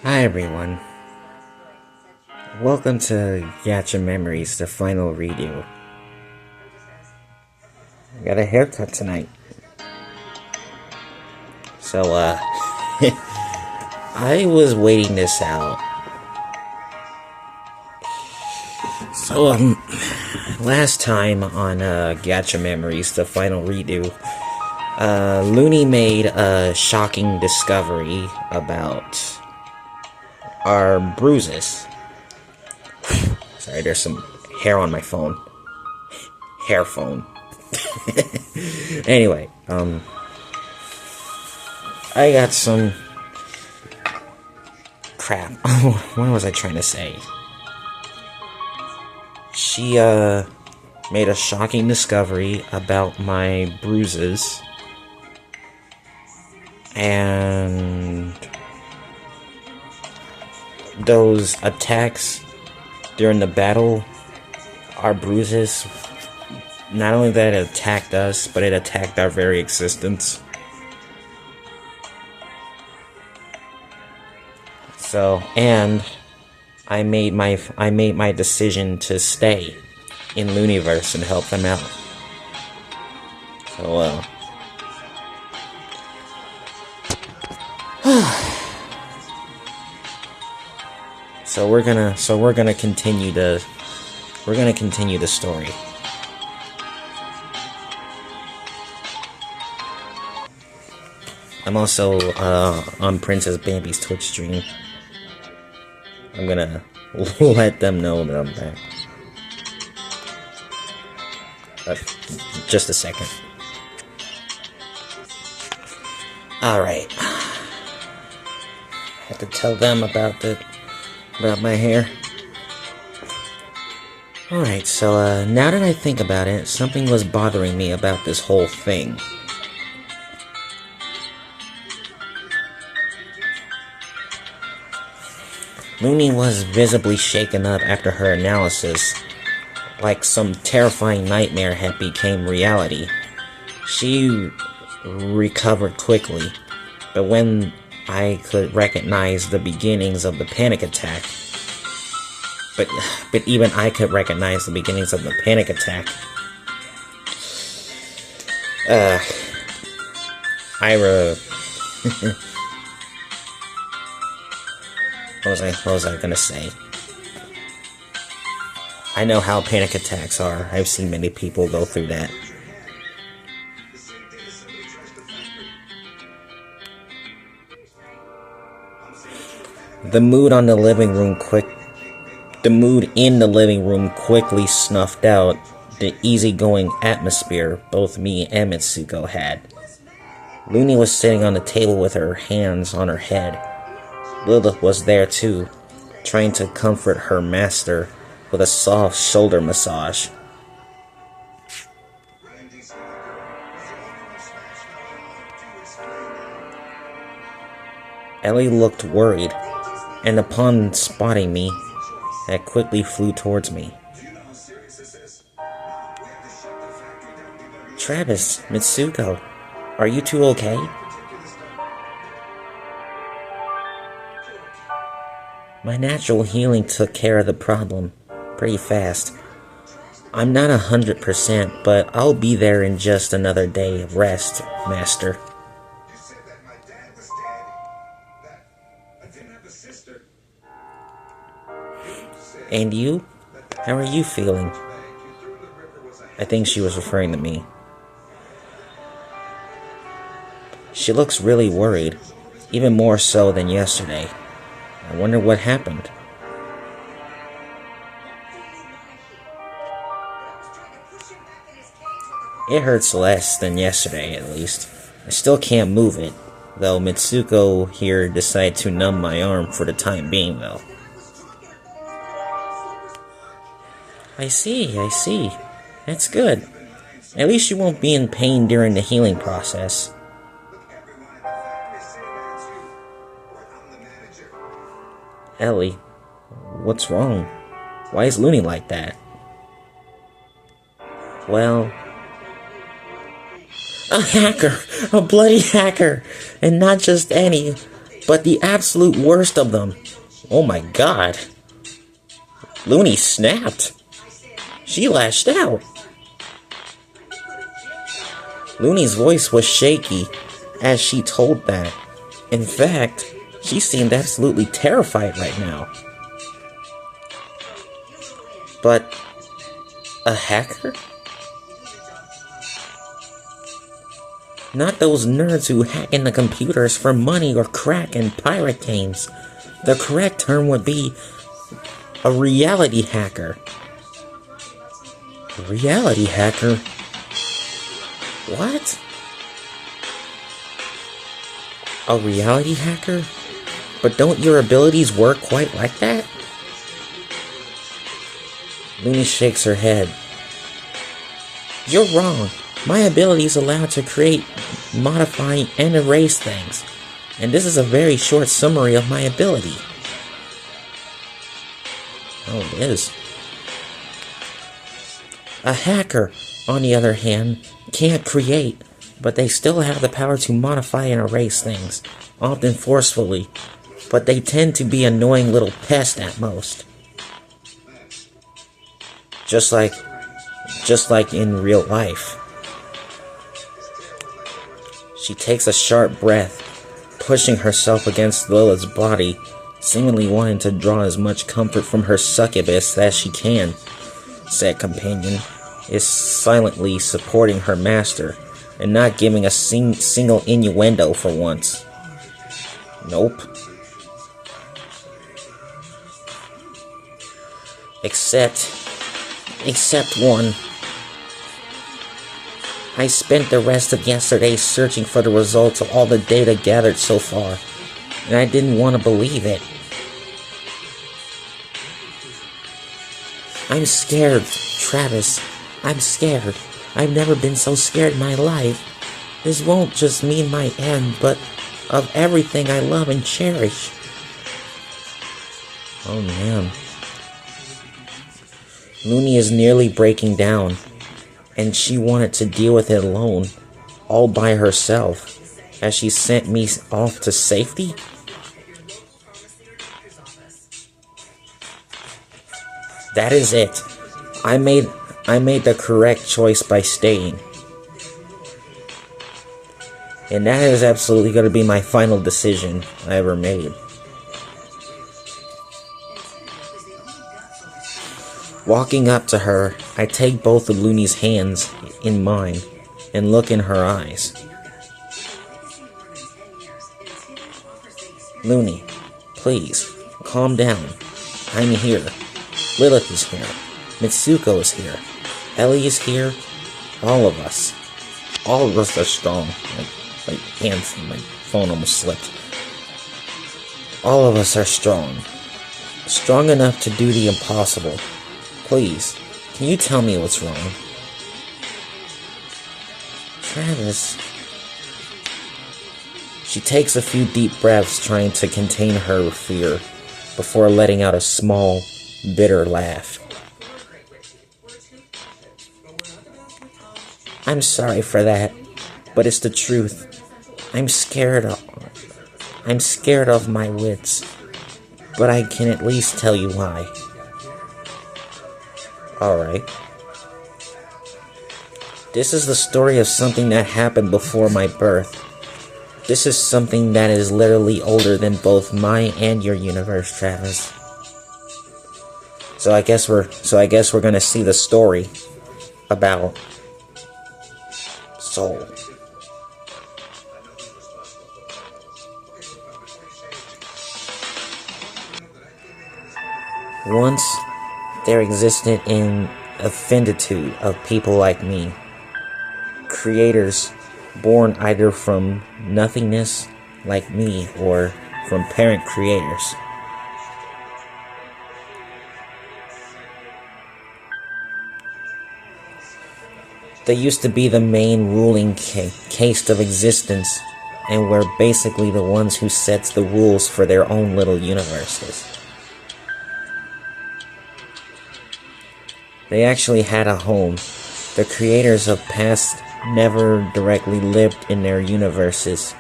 Hi everyone, welcome to Gacha Memories, the final redo. I got a haircut tonight. So, I was waiting this out. So, last time on Gacha Memories, the final redo, Luni made a shocking discovery about our bruises. Sorry, there's some hair on my phone. Hair phone. Anyway, I got some crap. What was I trying to say? She, made a shocking discovery about my bruises. And those attacks during the battle, our bruises, not only that it attacked us, but it attacked our very existence. So, and I made my decision to stay in Luniverse and help them out. So, so we're gonna continue the story. I'm also on Princess Bambi's Twitch stream. I'm gonna let them know that I'm back. Just a second. Alright. I have to tell them about my hair. Alright, so now that I think about it, something was bothering me about this whole thing. Luni was visibly shaken up after her analysis, like some terrifying nightmare had become reality. She recovered quickly, but when I could recognize the beginnings of the panic attack, but even I could recognize the beginnings of the panic attack, what was I gonna say? I know how panic attacks are. I've seen many people go through that. The mood in the living room quickly snuffed out the easygoing atmosphere both me and Mitsuko had. Luni was sitting on the table with her hands on her head. Lilith was there too, trying to comfort her master with a soft shoulder massage. Ellie looked worried, and upon spotting me, that quickly flew towards me. Travis, Mitsuko, are you two okay? My natural healing took care of the problem pretty fast. I'm not 100%, but I'll be there in just another day of rest, Master. And you? How are you feeling? I think she was referring to me. She looks really worried, even more so than yesterday. I wonder what happened. It hurts less than yesterday, at least. I still can't move it, though Mitsuko here decided to numb my arm for the time being, though. I see. That's good. At least you won't be in pain during the healing process. Ellie, what's wrong? Why is Luni like that? Well, a hacker! A bloody hacker! And not just any. but the absolute worst of them. Oh my god. Luni snapped. She lashed out. Luni's voice was shaky as she told that. In fact, she seemed absolutely terrified right now. But a hacker? Not those nerds who hack into computers for money or crack and pirate games. The correct term would be a reality hacker. A reality hacker? What? A reality hacker? But don't your abilities work quite like that? Luni shakes her head. You're wrong. My ability is allowed to create, modify, and erase things. And this is a very short summary of my ability. Oh, it is. A hacker, on the other hand, can't create, but they still have the power to modify and erase things, often forcefully, but they tend to be annoying little pests at most. Just like in real life. She takes a sharp breath, pushing herself against Lilith's body, seemingly wanting to draw as much comfort from her succubus as she can. Said companion is silently supporting her master, and not giving a single innuendo for once. Nope. Except one. I spent the rest of yesterday searching for the results of all the data gathered so far, and I didn't want to believe it. I'm scared, Travis. I'm scared. I've never been so scared in my life. This won't just mean my end, but of everything I love and cherish. Oh man. Luni is nearly breaking down, and she wanted to deal with it alone, all by herself, as she sent me off to safety? That is it. I made the correct choice by staying. And that is absolutely going to be my final decision I ever made. Walking up to her, I take both of Luni's hands in mine and look in her eyes. Luni, please, calm down. I'm here. Lilith is here. Mitsuko is here. Ellie is here. All of us. All of us are strong. My phone almost slipped. All of us are strong. Strong enough to do the impossible. Please, can you tell me what's wrong? Travis. She takes a few deep breaths, trying to contain her fear, before letting out a small, bitter laugh. I'm sorry for that, but it's the truth. I'm scared of my wits, but I can at least tell you why. Alright. This is the story of something that happened before my birth. This is something that is literally older than both my and your universe, Travis. So I guess we're gonna see the story about Soul. Once there existed an infinitude of people like me, creators born either from nothingness like me or from parent creators. They used to be the main ruling caste of existence, and were basically the ones who sets the rules for their own little universes. They actually had a home. The creators of past never directly lived in their universes,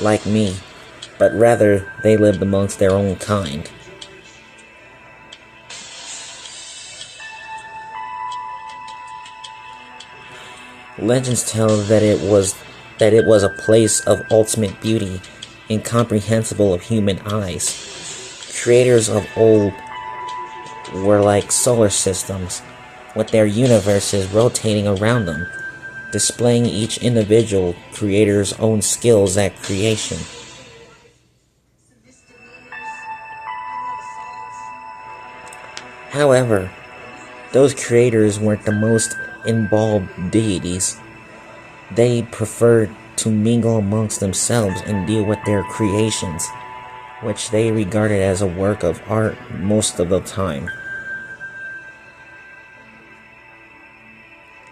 like me, but rather they lived amongst their own kind. Legends tell that it was a place of ultimate beauty, incomprehensible of human eyes. Creators of old were like solar systems, with their universes rotating around them, displaying each individual creator's own skills at creation. However, those creators weren't the most involved deities. They preferred to mingle amongst themselves and deal with their creations, which they regarded as a work of art most of the time.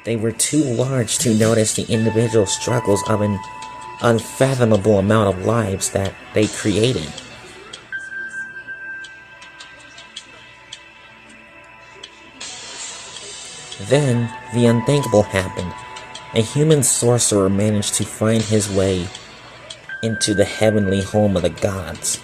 They were too large to notice the individual struggles of an unfathomable amount of lives that they created. Then, the unthinkable happened. A human sorcerer managed to find his way into the heavenly home of the gods.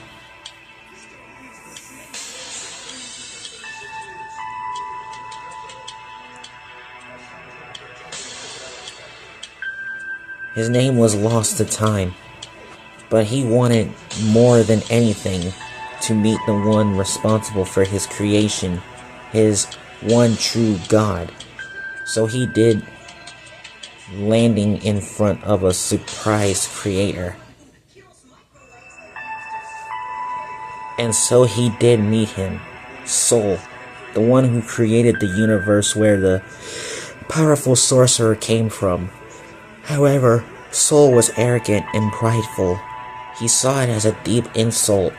His name was lost to time, but he wanted more than anything to meet the one responsible for his creation, his one true God. So he did, landing in front of a surprise creator. And so he did meet him, Sol, the one who created the universe where the powerful sorcerer came from. However, Sol was arrogant and prideful. He saw it as a deep insult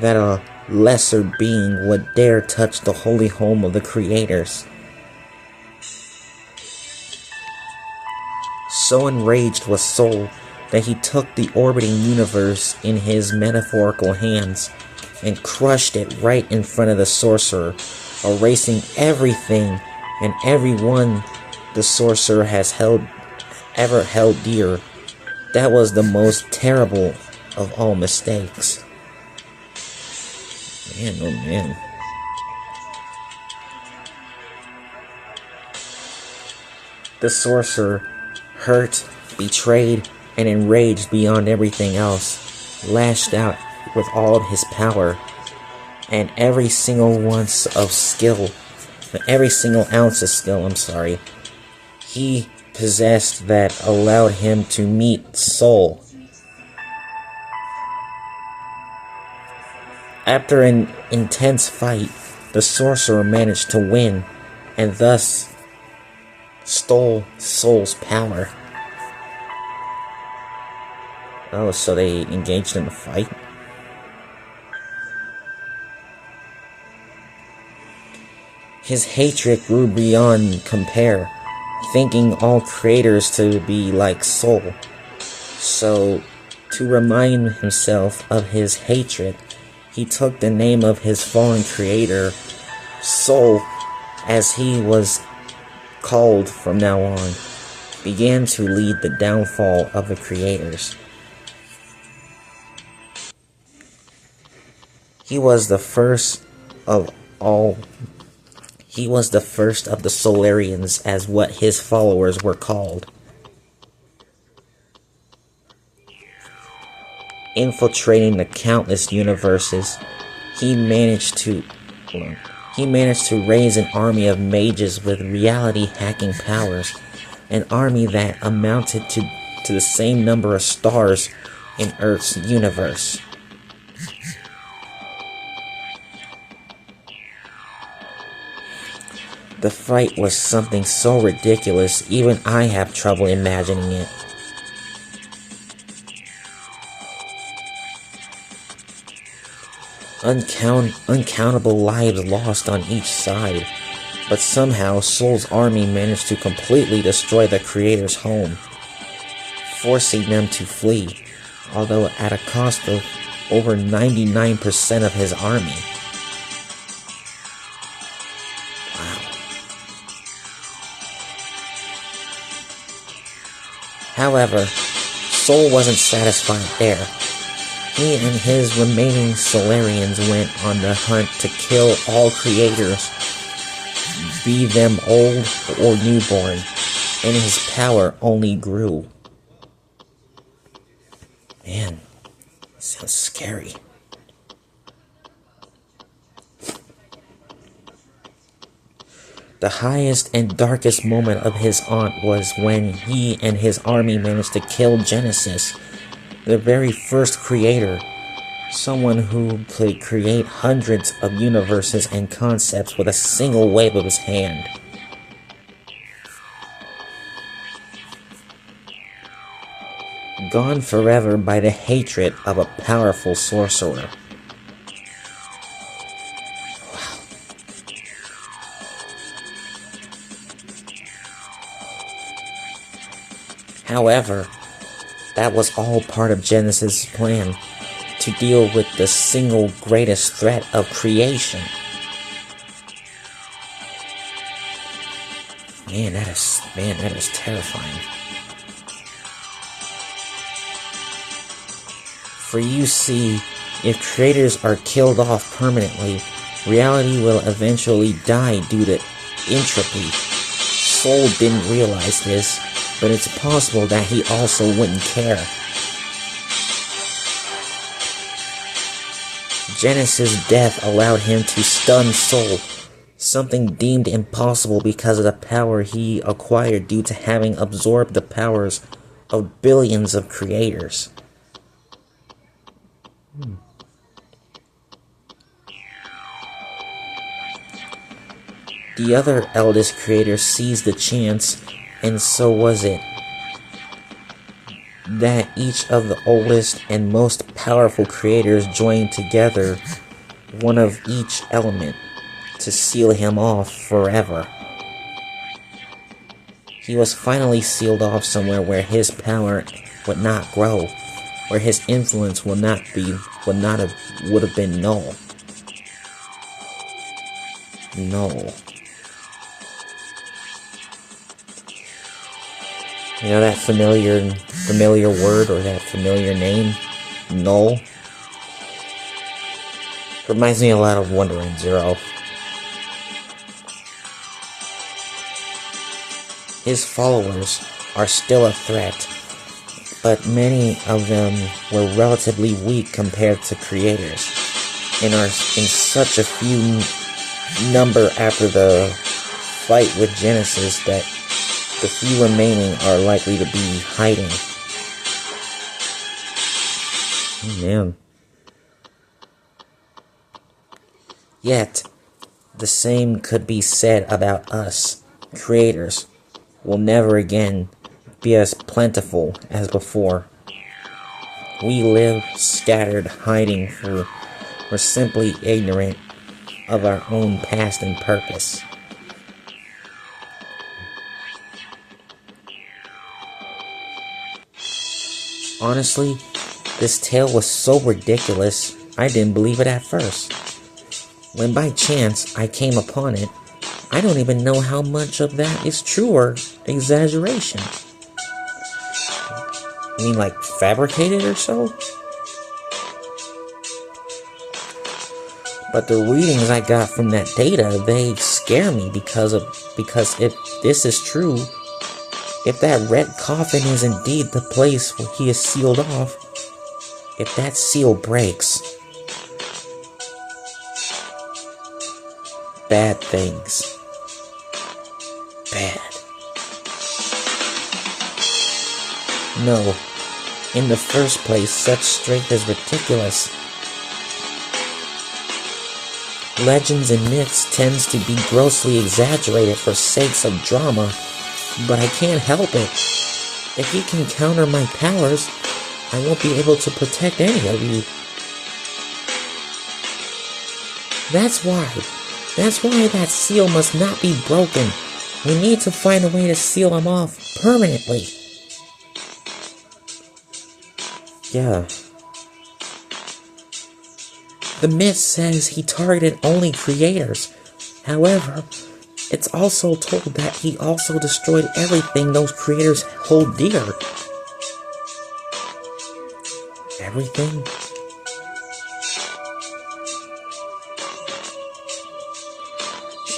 that a lesser being would dare touch the holy home of the creators. So enraged was Sol that he took the orbiting universe in his metaphorical hands and crushed it right in front of the sorcerer, erasing everything and everyone the sorcerer has ever held dear. That was the most terrible of all mistakes. Man, oh man. The sorcerer, hurt, betrayed, and enraged beyond everything else, lashed out with all of his power, and every single ounce of skill, he possessed that allowed him to meet Sol. After an intense fight, the sorcerer managed to win, and thus stole Sol's power. Oh, so they engaged in a fight? His hatred grew beyond compare, thinking all creators to be like Sol. So, to remind himself of his hatred, he took the name of his fallen creator, Sol, as he was called from now on, began to lead the downfall of the creators. He was the first of the Solarians, as what his followers were called. Infiltrating the countless universes, he managed to raise an army of mages with reality-hacking powers, an army that amounted to the same number of stars in Earth's universe. The fight was something so ridiculous, even I have trouble imagining it. Uncountable lives lost on each side, but somehow Sol's army managed to completely destroy the creator's home, forcing them to flee, although at a cost of over 99% of his army. However, Sol wasn't satisfied there. He and his remaining Solarians went on the hunt to kill all creators, be them old or newborn, and his power only grew. Man, that sounds scary. The highest and darkest moment of his aunt was when he and his army managed to kill Genesis, the very first creator, someone who could create hundreds of universes and concepts with a single wave of his hand. Gone forever by the hatred of a powerful sorcerer. However, that was all part of Genesis' plan to deal with the single greatest threat of creation. Man, that is terrifying. For you see, if creators are killed off permanently, reality will eventually die due to entropy. Soul didn't realize this, but it's possible that he also wouldn't care. Genesis' death allowed him to stun Soul, something deemed impossible because of the power he acquired due to having absorbed the powers of billions of creators. The other eldest creator seized the chance, and so was it that each of the oldest and most powerful creators joined together, one of each element, to seal him off forever. He was finally sealed off somewhere where his power would not grow, where his influence would have been null. Null. You know that familiar word or that familiar name? Null? Reminds me a lot of Wonder and Zero. His followers are still a threat, but many of them were relatively weak compared to creators, and are in such a few number after the fight with Genesis that the few remaining are likely to be hiding. Oh, man. Yet, the same could be said about us, creators. Will never again be as plentiful as before. We live scattered, hiding, for we're simply ignorant of our own past and purpose. Honestly, this tale was so ridiculous, I didn't believe it at first. When by chance I came upon it, I don't even know how much of that is true or exaggeration. I mean, like, fabricated or so? But the readings I got from that data, they scare me because if this is true, if that red coffin is indeed the place where he is sealed off, if that seal breaks, bad things. Bad. No, in the first place, such strength is ridiculous. Legends and myths tends to be grossly exaggerated for sakes of drama, but I can't help it. If you can counter my powers, I won't be able to protect any of you. That's why that seal must not be broken. We need to find a way to seal him off permanently. Yeah. The myth says he targeted only creators. However, it's also told that he also destroyed everything those creators hold dear. Everything?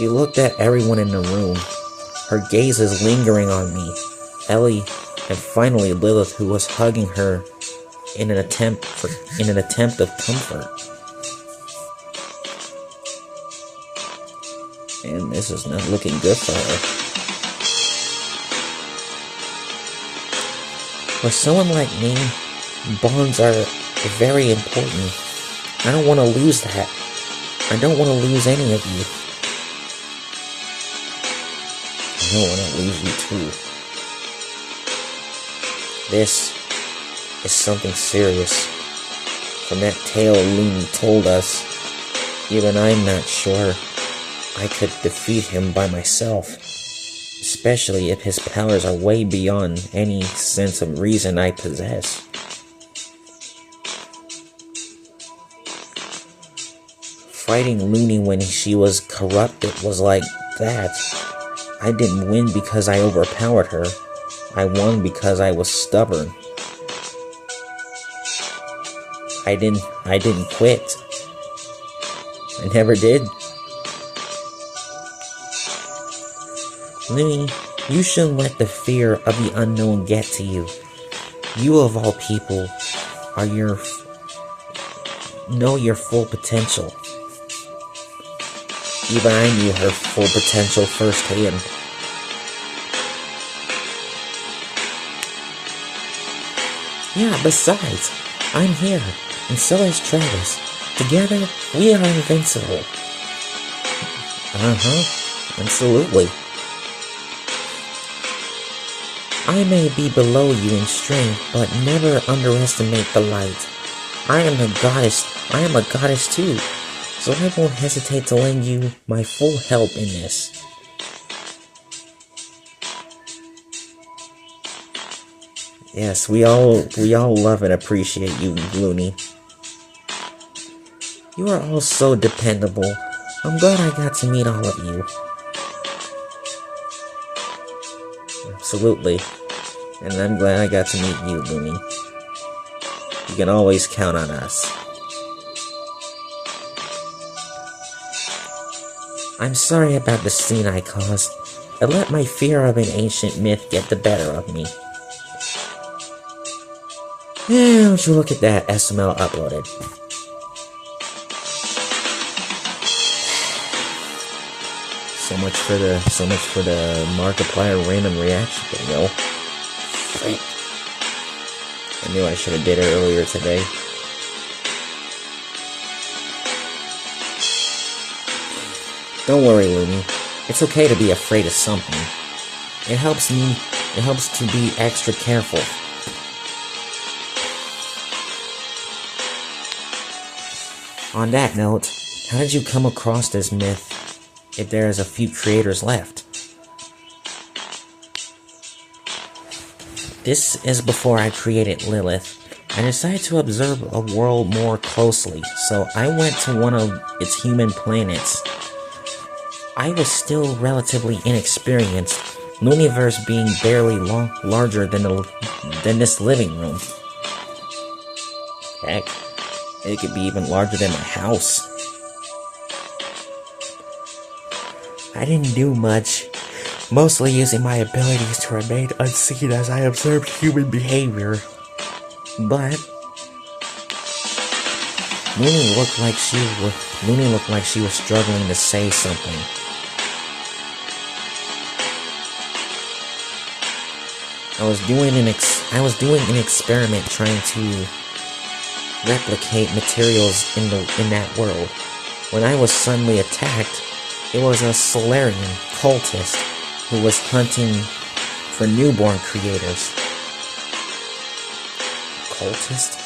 She looked at everyone in the room, her gaze is lingering on me, Ellie, and finally Lilith, who was hugging her in an attempt of comfort. And this is not looking good for her. For someone like me, bonds are very important. I don't want to lose that. I don't want to lose any of you. I don't want to lose you too. This is something serious. From that tale Luni told us, even I'm not sure I could defeat him by myself, especially if his powers are way beyond any sense of reason I possess. Fighting Luni when she was corrupted was like that. I didn't win because I overpowered her. I won because I was stubborn. I didn't quit. I never did. Luni, you shouldn't let the fear of the unknown get to you. You of all people know your full potential. Even I knew her full potential firsthand. Yeah, besides, I'm here, and so is Travis. Together, we are invincible. Absolutely. I may be below you in strength, but never underestimate the light. I am a goddess too, so I won't hesitate to lend you my full help in this. Yes, we all love and appreciate you, Luni. You are all so dependable. I'm glad I got to meet all of you. Absolutely. And I'm glad I got to meet you, Luni. You can always count on us. I'm sorry about the scene I caused. I let my fear of an ancient myth get the better of me. Yeah, don't you look at that SML uploaded. So much for the Markiplier random reaction video. Freak. I knew I should have did it earlier today. Don't worry, Luni. It's okay to be afraid of something. It helps to be extra careful. On that note, how did you come across this myth, if there is a few creators left? This is before I created Lilith. I decided to observe a world more closely, so I went to one of its human planets. I was still relatively inexperienced, Luniverse being barely larger than this living room. Heck, it could be even larger than my house. I didn't do much, mostly using my abilities to remain unseen as I observed human behavior. But Luni looked like she was struggling to say something. I was doing an experiment trying to replicate materials in that world. When I was suddenly attacked, it was a Solarian cultist who was hunting for newborn creators. Cultist?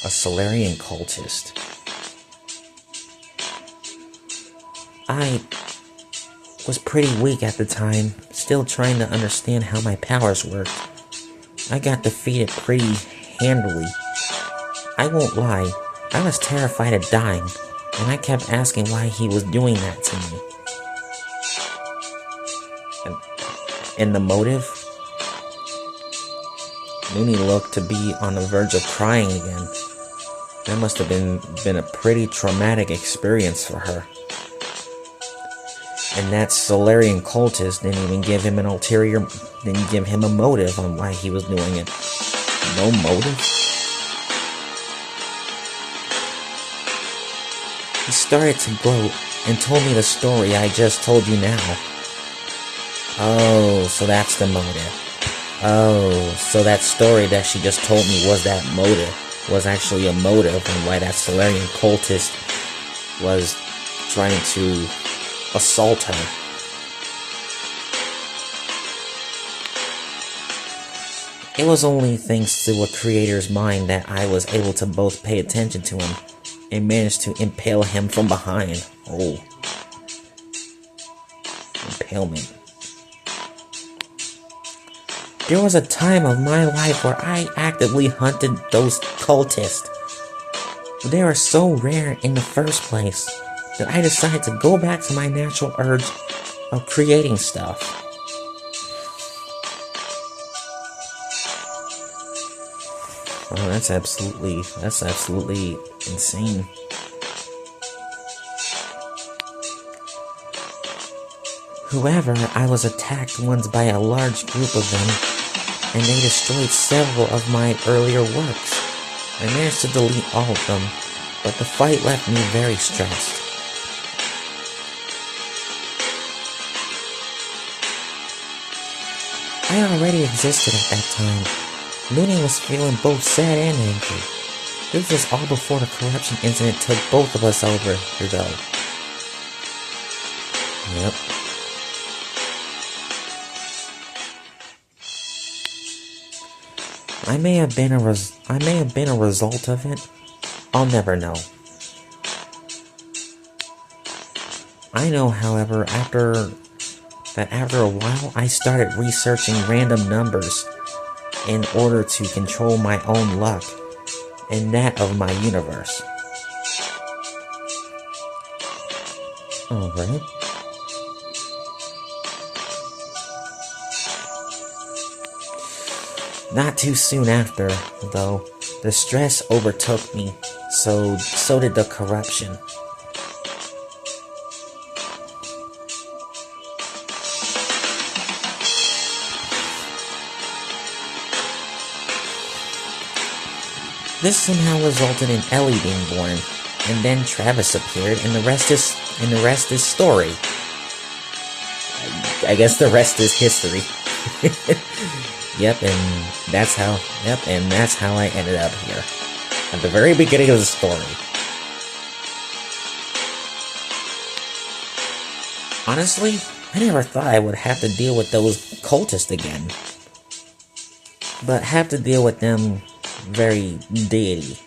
A Solarian cultist. I was pretty weak at the time, still trying to understand how my powers worked. I got defeated pretty handily. I won't lie, I was terrified of dying, and I kept asking why he was doing that to me. And the motive? Luni looked to be on the verge of crying again. That must have been a pretty traumatic experience for her. And that Solarian cultist didn't even give him an ulterior, didn't give him a motive on why he was doing it. No motive? He started to gloat and told me the story I just told you now. Oh, so that's the motive. Oh, so that story that she just told me was that motive. Was actually a motive on why that Solarian cultist was trying to assault her. It was only thanks to a creator's mind that I was able to both pay attention to him and manage to impale him from behind. Oh. Impalement. There was a time of my life where I actively hunted those cultists. But they were so rare in the first place that I decided to go back to my natural urge of creating stuff. Oh, that's absolutely insane. However, I was attacked once by a large group of them, and they destroyed several of my earlier works. I managed to delete all of them, but the fight left me very stressed. I already existed at that time. Luni was feeling both sad and angry. This was all before the corruption incident took both of us over, though. Yep. I may have been a result of it. I'll never know. I know, however, after a while, I started researching random numbers in order to control my own luck and that of my universe. Alright. Not too soon after, though, the stress overtook me, so did the corruption. This somehow resulted in Ellie being born, and then Travis appeared, and the rest is story. I guess the rest is history. Yep, and that's how I ended up here. At the very beginning of the story. Honestly, I never thought I would have to deal with those cultists again. But have to deal with them very deity.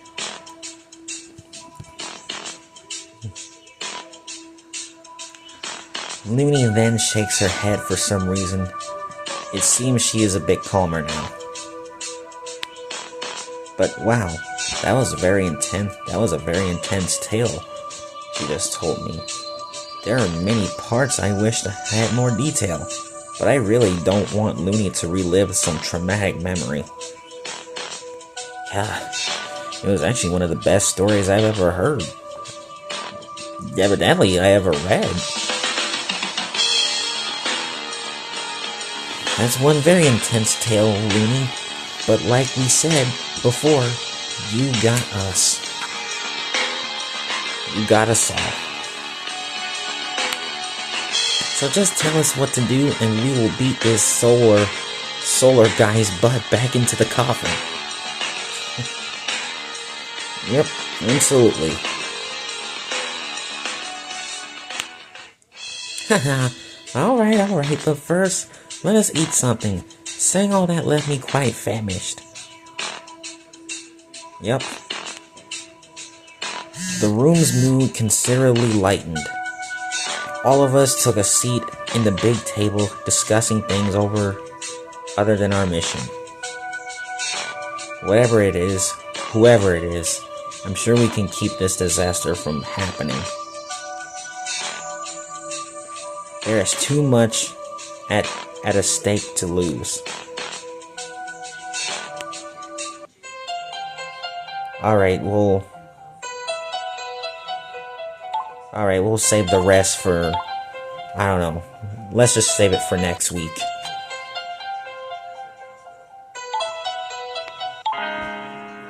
Luni then shakes her head for some reason. It seems she is a bit calmer now. But wow, that was a very intense tale she just told me. There are many parts I wish I had more detail, but I really don't want Luni to relive some traumatic memory. Yeah, it was actually one of the best stories I've ever heard. Evidently, I ever read. That's one very intense tale, Luni, but like we said before, you got us. You got us all. So just tell us what to do and we will beat this solar guy's butt back into the coffin. Yep, absolutely. Haha, alright, but first, let us eat something. Saying all that left me quite famished. Yep. The room's mood considerably lightened. All of us took a seat in the big table, discussing things other than our mission. Whatever it is, whoever it is, I'm sure we can keep this disaster from happening. There is too much at a stake to lose. Alright, we'll save the rest for I don't know. Let's just save it for next week.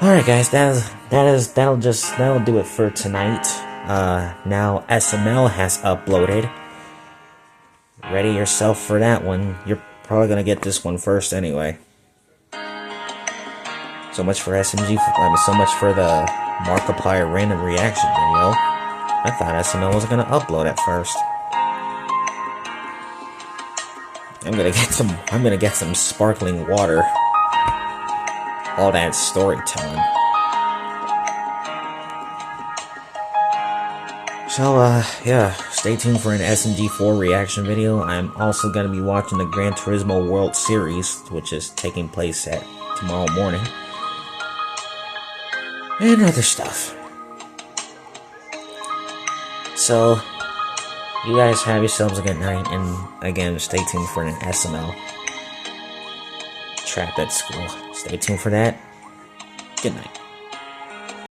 Alright guys, that'll do it for tonight. Now SML has uploaded. Ready yourself for that one. You're probably gonna get this one first anyway. So much for SMG, so much for the Markiplier random reaction video. I thought SML was gonna upload at first. I'm gonna get some sparkling water. All that storytelling. So, yeah, stay tuned for an SMG4 reaction video. I'm also gonna be watching the Gran Turismo World Series, which is taking place at tomorrow morning. And other stuff. So, you guys have yourselves a good night, and again, stay tuned for an SML Trap at School. Stay tuned for that. Good night.